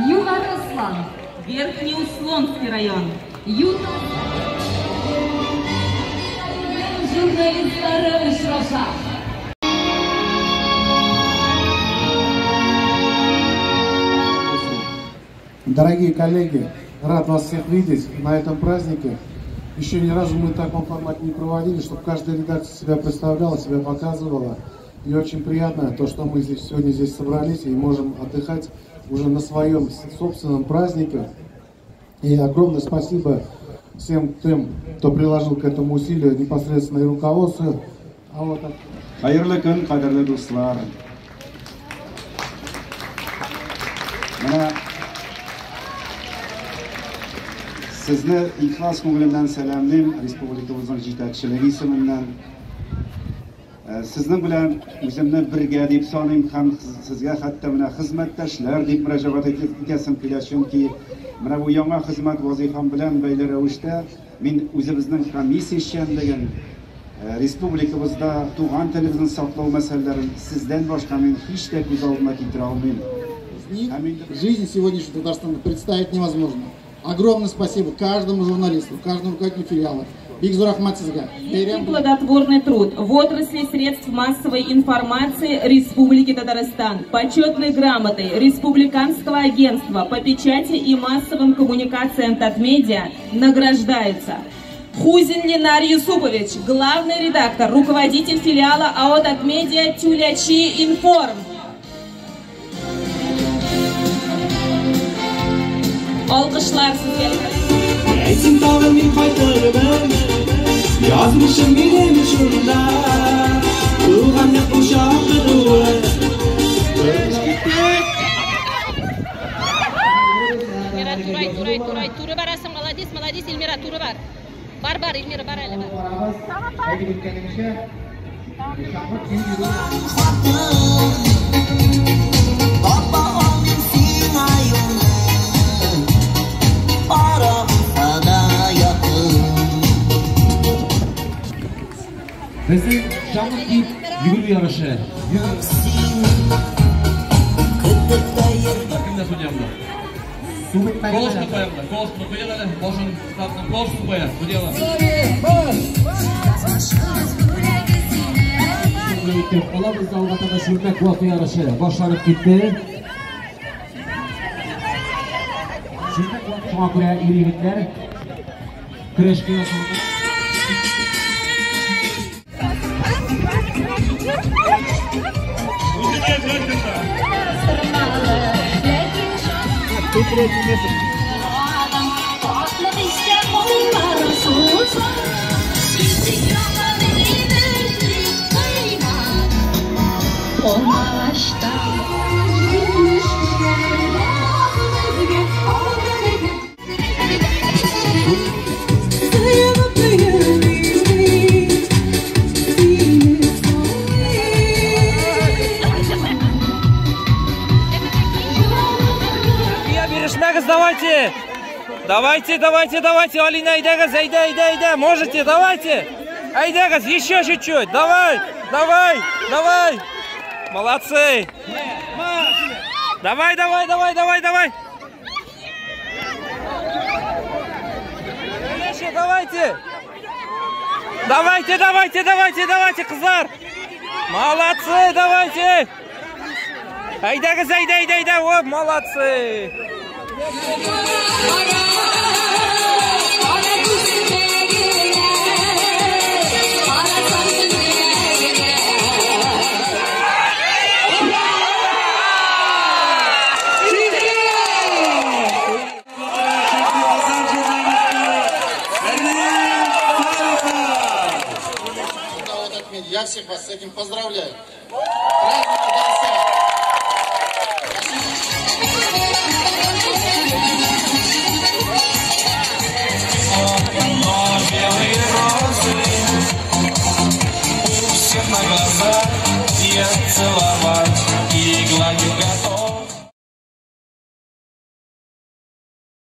Юго-Руслан, Верхнеуслонский район. Дорогие коллеги, рад вас всех видеть на этом празднике. Еще ни разу мы в таком формате не проводили, чтобы каждая редакция себя представляла, себя показывала. И очень приятно то, что мы сегодня здесь собрались и можем отдыхать уже на своем собственном празднике. И огромное спасибо всем тем, кто приложил к этому усилию, непосредственно и руководству. Хайырлы көн, кадерле дуслар. Sizni ixlos ko'nglimdan salamlayman, respublikamizning yetakchiligi ismidan. Sizning bilan o'zimni birga deb so'ning ham sizga hatto mana xizmatdoshlar deb murojaat etasam kelishimki, mana bu yangi xizmat vazifam bilan baylar ravishda men o'zimizning komissiya degan respublikamizda tug'an tilimizni saqlov masalalarini sizdan boshqa men hech de ko'z oldimga keltira olmayman. Жизнь сегодняшнего Татарстана представить невозможно. Огромное спасибо каждому журналисту, каждому руководителю филиала. Плодотворный труд в отрасли средств массовой информации Республики Татарстан, почетной грамотой Республиканского агентства по печати и массовым коммуникациям Татмедиа награждаются Хузин Ленар Юсупович, главный редактор, руководитель филиала АО Татмедиа Тюлячи Информ. Alkışlar sizlere. Etim tağımın kaytarımın yazmışım benim şurada Ruhanne kuşağı duvar Turay Turu barasın молодец Elmira Turu var. Бар Elmira бар әлі Bizim şanlı giyip yürü yarışı. Kimde sunyamda? Kolosunu koyamda. Kolosunu koyalım. Boşun tutatın. Kolosunu koyalım. Bu diyelim. Olamız dalgatada sürmek vakı yarışı. Başlanıp gitti. Sürmek vakı şuna göre iri yigitler. Kreşki yasında. Давайте, Алина, айда, можете, давайте. Айдагаз, еще чуть-чуть, давай. Молодцы. Давай. Давайте, кызлар. Молодцы, давайте. Айдагаз, айда, молодцы. Я всех вас с этим поздравляю. На глаза, я целовать и гладить готов.